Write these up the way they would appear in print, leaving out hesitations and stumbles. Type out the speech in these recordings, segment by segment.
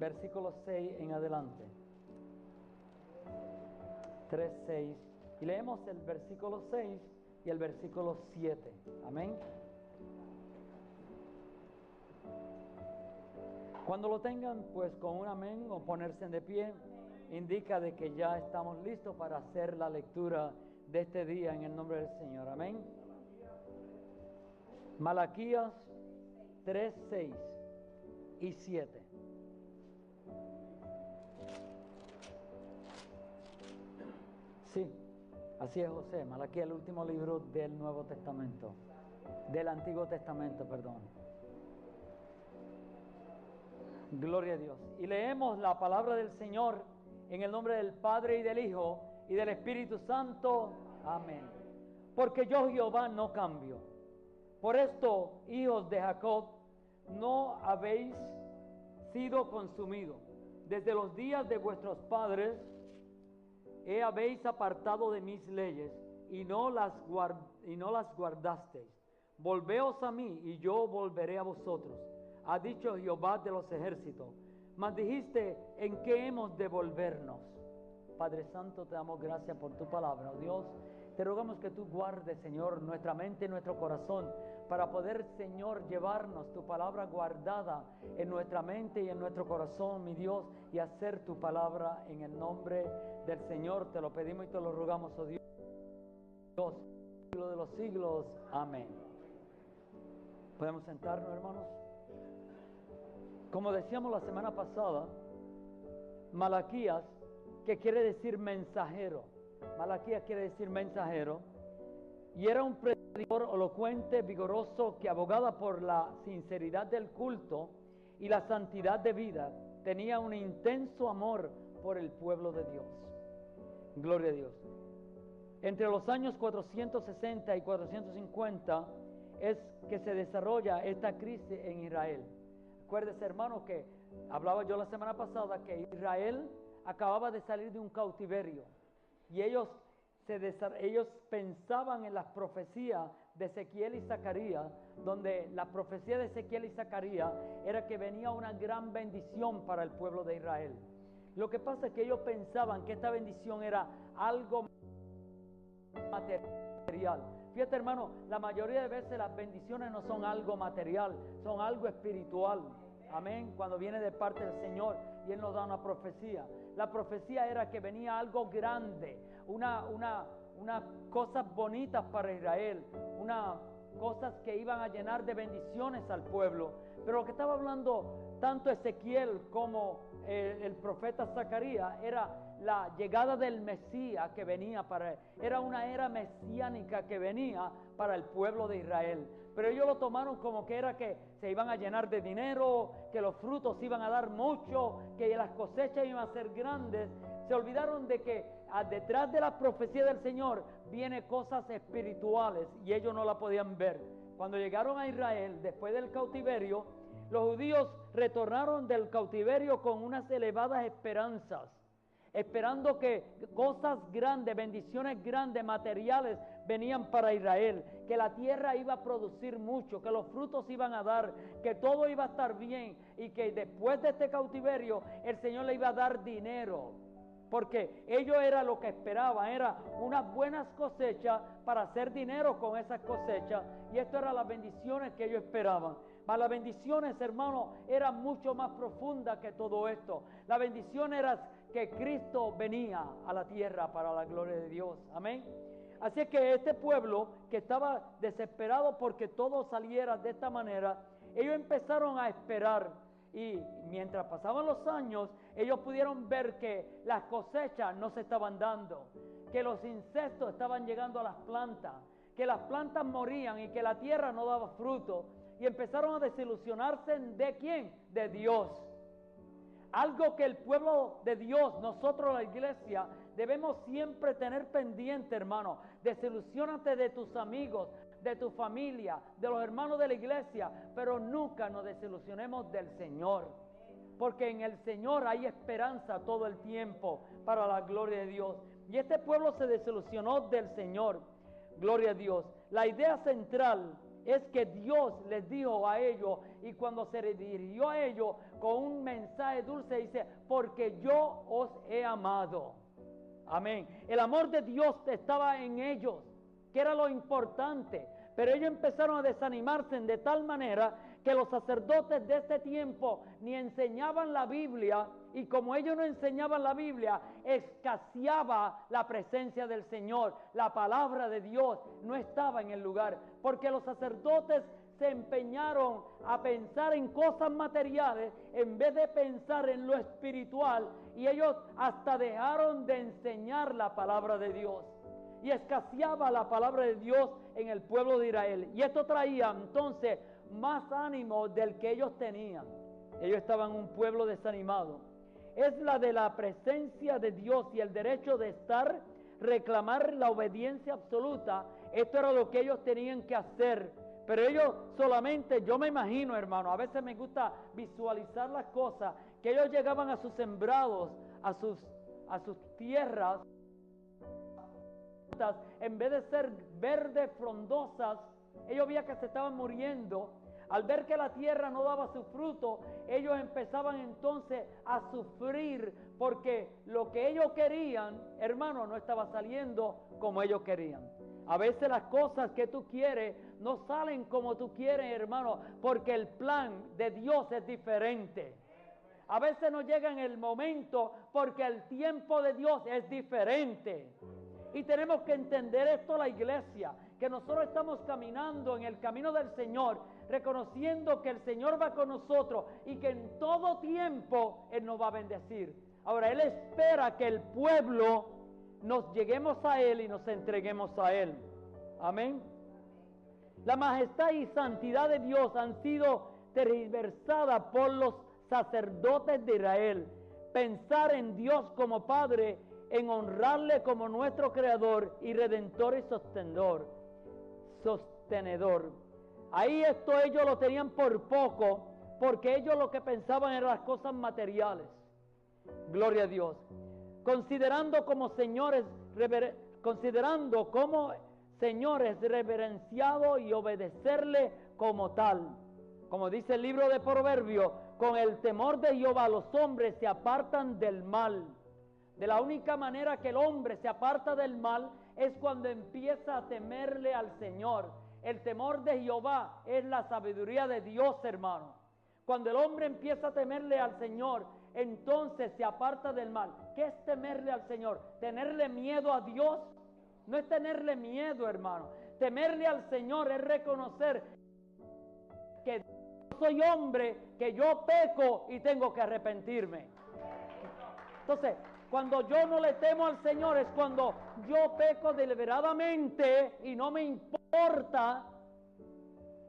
versículo 6 en adelante. 3:6. Y leemos el versículo 6 y el versículo 7. Amén. Cuando lo tengan, pues con un amén o ponerse de pie, indica de que ya estamos listos para hacer la lectura de este día en el nombre del Señor. Amén. Malaquías 3:6 y 7. Sí, así es, José. Malaquías, el último libro del Nuevo Testamento, del Antiguo Testamento, perdón. Gloria a Dios. Y leemos la palabra del Señor en el nombre del Padre y del Hijo y del Espíritu Santo. Amén. Porque yo, Jehová, no cambio. Por esto, hijos de Jacob, no habéis sido consumidos. Desde los días de vuestros padres habéis apartado de mis leyes y no las guardasteis. Volveos a mí y yo volveré a vosotros, ha dicho Jehová de los ejércitos. Mas dijiste, ¿en qué hemos de volvernos? Padre Santo, te damos gracias por tu palabra, oh Dios. Te rogamos que tú guardes, Señor, nuestra mente y nuestro corazón para poder, Señor, llevarnos tu palabra guardada en nuestra mente y en nuestro corazón, mi Dios, y hacer tu palabra en el nombre del Señor. Te lo pedimos y te lo rogamos, oh Dios, siglo de los siglos. Amén. ¿Podemos sentarnos, hermanos? Como decíamos la semana pasada, Malaquías, que quiere decir mensajero. Malaquías quiere decir mensajero. Y era un predicador elocuente, vigoroso, que abogaba por la sinceridad del culto y la santidad de vida. Tenía un intenso amor por el pueblo de Dios. Gloria a Dios. Entre los años 460 y 450 es que se desarrolla esta crisis en Israel. Acuérdese, hermano, que hablaba yo la semana pasada que Israel acababa de salir de un cautiverio y ellos pensaban en las profecías de Ezequiel y Zacarías, donde la profecía de Ezequiel y Zacarías era que venía una gran bendición para el pueblo de Israel. Lo que pasa es que ellos pensaban que esta bendición era algo material. Fíjate, hermano, la mayoría de veces las bendiciones no son algo material, son algo espiritual. Amén. Cuando viene de parte del Señor y Él nos da una profecía. La profecía era que venía algo grande, unas cosas bonitas para Israel, unas cosas que iban a llenar de bendiciones al pueblo. Pero lo que estaba hablando tanto Ezequiel como el profeta Zacarías era la llegada del Mesías que venía era una era mesiánica que venía para el pueblo de Israel. Pero ellos lo tomaron como que era que se iban a llenar de dinero, que los frutos iban a dar mucho, que las cosechas iban a ser grandes. Se olvidaron de que detrás de la profecía del Señor viene cosas espirituales y ellos no la podían ver. Cuando llegaron a Israel después del cautiverio, los judíos retornaron del cautiverio con unas elevadas esperanzas, esperando que cosas grandes, bendiciones grandes, materiales venían para Israel, que la tierra iba a producir mucho, que los frutos iban a dar, que todo iba a estar bien y que después de este cautiverio el Señor le iba a dar dinero, porque ellos era lo que esperaban, era unas buenas cosechas para hacer dinero con esas cosechas, y esto eran las bendiciones que ellos esperaban. Mas las bendiciones, hermano, eran mucho más profundas que todo esto. La bendición era que Cristo venía a la tierra para la gloria de Dios. Amén. Así es que este pueblo que estaba desesperado porque todo saliera de esta manera, ellos empezaron a esperar. Y mientras pasaban los años, ellos pudieron ver que las cosechas no se estaban dando, que los insectos estaban llegando a las plantas, que las plantas morían y que la tierra no daba fruto. Y empezaron a desilusionarse ¿de quién? De Dios. Algo que el pueblo de Dios, nosotros la iglesia, debemos siempre tener pendiente, hermano. Desilusiónate de tus amigos, de tu familia, de los hermanos de la iglesia, pero nunca nos desilusionemos del Señor, porque en el Señor hay esperanza todo el tiempo para la gloria de Dios. Y este pueblo se desilusionó del Señor. Gloria a Dios. La idea central es que Dios les dijo a ellos, y cuando se dirigió a ellos con un mensaje dulce, dice, porque yo os he amado. Amén. El amor de Dios estaba en ellos, que era lo importante. Pero ellos empezaron a desanimarse de tal manera que los sacerdotes de este tiempo ni enseñaban la Biblia, y como ellos no enseñaban la Biblia, escaseaba la presencia del Señor. La palabra de Dios no estaba en el lugar, porque los sacerdotes se empeñaron a pensar en cosas materiales en vez de pensar en lo espiritual, y ellos hasta dejaron de enseñar la palabra de Dios. Y escaseaba la palabra de Dios en el pueblo de Israel. Y esto traía entonces más ánimo del que ellos tenían. Ellos estaban un pueblo desanimado. Es la de la presencia de Dios y el derecho de estar, reclamar la obediencia absoluta. Esto era lo que ellos tenían que hacer. Pero ellos solamente, yo me imagino, hermano, a veces me gusta visualizar las cosas, que ellos llegaban a sus sembrados, a sus tierras, en vez de ser verdes, frondosas, ellos veían que se estaban muriendo. Al ver que la tierra no daba su fruto, ellos empezaban entonces a sufrir, porque lo que ellos querían, hermano, no estaba saliendo como ellos querían. A veces las cosas que tú quieres no salen como tú quieres, hermano, porque el plan de Dios es diferente. A veces no llega en el momento porque el tiempo de Dios es diferente. Y tenemos que entender esto, la iglesia, que nosotros estamos caminando en el camino del Señor, reconociendo que el Señor va con nosotros y que en todo tiempo Él nos va a bendecir. Ahora, Él espera que el pueblo nos lleguemos a Él y nos entreguemos a Él. Amén. La majestad y santidad de Dios han sido tergiversadas por los sacerdotes de Israel. Pensar en Dios como Padre, en honrarle como nuestro Creador y Redentor y sostenedor. Ahí esto ellos lo tenían por poco, porque ellos lo que pensaban eran las cosas materiales. Gloria a Dios. Considerando como señores reverenciados y obedecerle como tal. Como dice el libro de Proverbios, con el temor de Jehová los hombres se apartan del mal. De la única manera que el hombre se aparta del mal es cuando empieza a temerle al Señor. El temor de Jehová es la sabiduría de Dios, hermano. Cuando el hombre empieza a temerle al Señor, entonces se aparta del mal. ¿Qué es temerle al Señor? ¿Tenerle miedo a Dios? No es tenerle miedo, hermano. Temerle al Señor es reconocer que yo soy hombre, que yo peco y tengo que arrepentirme. Entonces, cuando yo no le temo al Señor es cuando yo peco deliberadamente y no me importa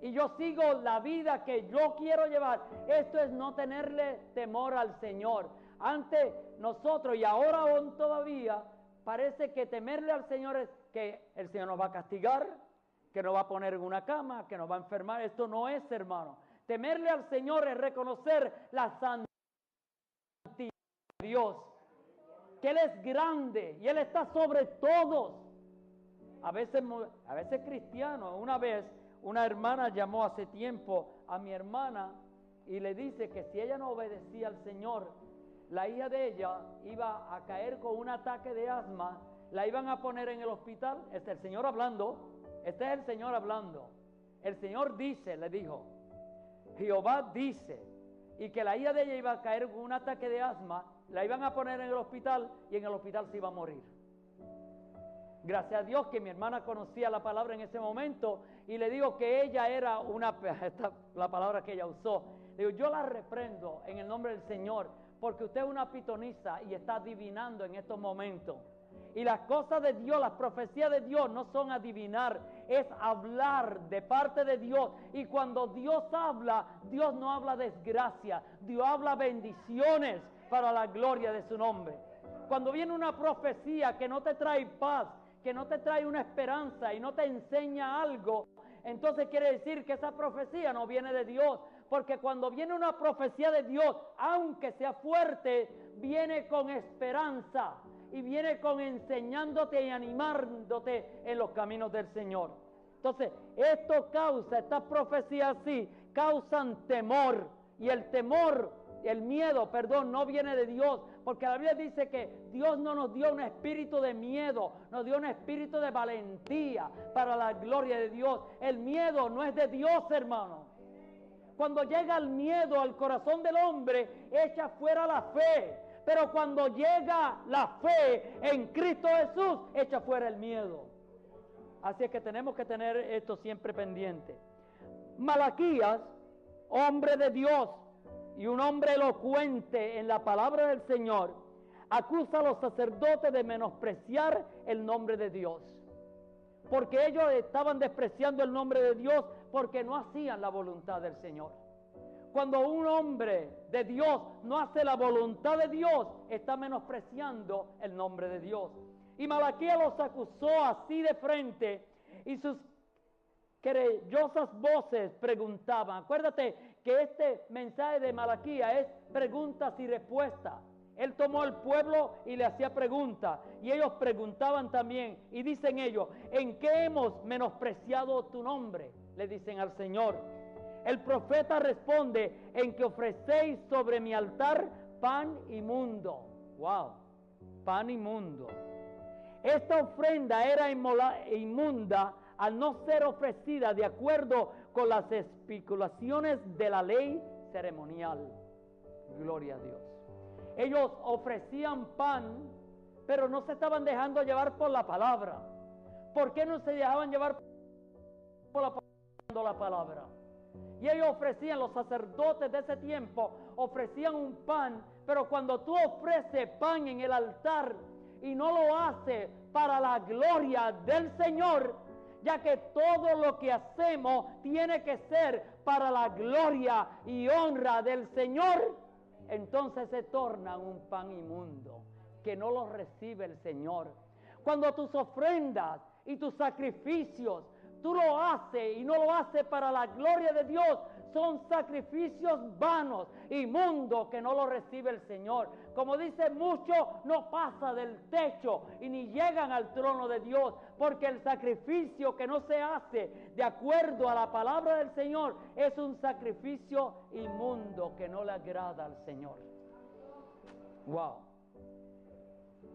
y yo sigo la vida que yo quiero llevar. Esto es no tenerle temor al Señor. Antes nosotros y ahora aún todavía parece que temerle al Señor es que el Señor nos va a castigar, que nos va a poner en una cama, que nos va a enfermar. Esto no es, hermano. Temerle al Señor es reconocer la santidad de Dios, que Él es grande y Él está sobre todos. A veces cristianos. Una vez una hermana llamó hace tiempo a mi hermana y le dice que si ella no obedecía al Señor, la hija de ella iba a caer con un ataque de asma, la iban a poner en el hospital. Este es el Señor hablando. Este es el Señor hablando. El Señor dice, le dijo, Jehová dice, y que la hija de ella iba a caer con un ataque de asma, la iban a poner en el hospital y en el hospital se iba a morir. Gracias a Dios que mi hermana conocía la palabra en ese momento y le digo que ella era la palabra que ella usó. Le digo, yo la reprendo en el nombre del Señor porque usted es una pitonisa y está adivinando en estos momentos. Y las cosas de Dios, las profecías de Dios no son adivinar, es hablar de parte de Dios. Y cuando Dios habla, Dios no habla desgracia, Dios habla bendiciones para la gloria de su nombre. Cuando viene una profecía que no te trae paz, que no te trae una esperanza y no te enseña algo, entonces quiere decir que esa profecía no viene de Dios. Porque cuando viene una profecía de Dios, aunque sea fuerte, viene con esperanza y viene con enseñándote y animándote en los caminos del Señor. Entonces, esto causa, estas profecías así, causan temor. Y el temor, el miedo, perdón, no viene de Dios. Porque la Biblia dice que Dios no nos dio un espíritu de miedo, nos dio un espíritu de valentía para la gloria de Dios. El miedo no es de Dios, hermano. Cuando llega el miedo al corazón del hombre, echa fuera la fe. Pero cuando llega la fe en Cristo Jesús, echa fuera el miedo. Así es que tenemos que tener esto siempre pendiente. Malaquías, hombre de Dios y un hombre elocuente en la palabra del Señor, acusa a los sacerdotes de menospreciar el nombre de Dios. Porque ellos estaban despreciando el nombre de Dios porque no hacían la voluntad del Señor. Cuando un hombre de Dios no hace la voluntad de Dios, está menospreciando el nombre de Dios. Y Malaquías los acusó así de frente y sus querellosas voces preguntaban. Acuérdate que este mensaje de Malaquías es preguntas y respuestas. Él tomó al pueblo y le hacía preguntas. Y ellos preguntaban también. Y dicen ellos, ¿en qué hemos menospreciado tu nombre? Le dicen al Señor. El profeta responde, en que ofrecéis sobre mi altar pan inmundo. Wow, pan inmundo. Esta ofrenda era inmunda al no ser ofrecida de acuerdo con las estipulaciones de la ley ceremonial. Gloria a Dios. Ellos ofrecían pan, pero no se estaban dejando llevar por la palabra. ¿Por qué no se dejaban llevar por la palabra? Y ellos ofrecían, los sacerdotes de ese tiempo, ofrecían un pan, pero cuando tú ofreces pan en el altar y no lo haces para la gloria del Señor, ya que todo lo que hacemos tiene que ser para la gloria y honra del Señor, entonces se torna un pan inmundo, que no lo recibe el Señor. Cuando tus ofrendas y tus sacrificios, tú lo haces y no lo haces para la gloria de Dios, son sacrificios vanos, inmundos, que no lo recibe el Señor. Como dice, mucho no pasa del techo y ni llegan al trono de Dios, porque el sacrificio que no se hace de acuerdo a la palabra del Señor es un sacrificio inmundo que no le agrada al Señor. Wow.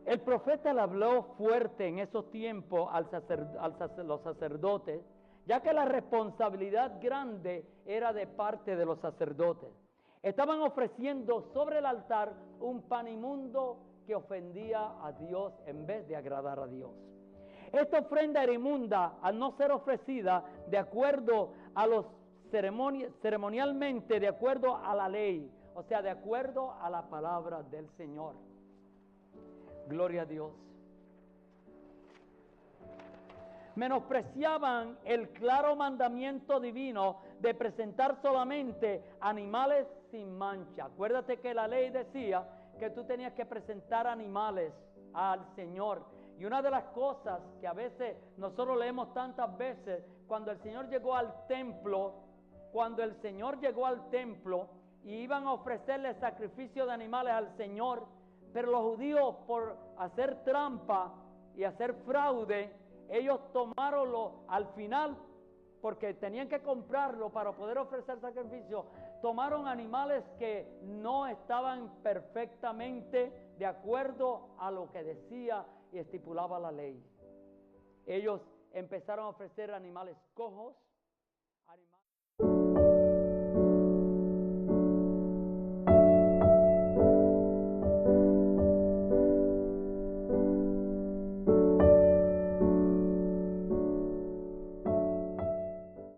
El profeta le habló fuerte en esos tiempos los sacerdotes, ya que la responsabilidad grande era de parte de los sacerdotes. Estaban ofreciendo sobre el altar un pan inmundo que ofendía a Dios en vez de agradar a Dios. Esta ofrenda era inmunda al no ser ofrecida de acuerdo a los ceremonialmente, de acuerdo a la ley, o sea, de acuerdo a la palabra del Señor. Gloria a Dios. Menospreciaban el claro mandamiento divino de presentar solamente animales sin mancha. Acuérdate que la ley decía que tú tenías que presentar animales al Señor. Y una de las cosas que a veces nosotros leemos tantas veces, cuando el Señor llegó al templo, y iban a ofrecerle sacrificio de animales al Señor, pero los judíos, por hacer trampa y hacer fraude, ellos tomaronlo al final, porque tenían que comprarlo para poder ofrecer sacrificio. Tomaron animales que no estaban perfectamente de acuerdo a lo que decía y estipulaba la ley. Ellos empezaron a ofrecer animales cojos, animales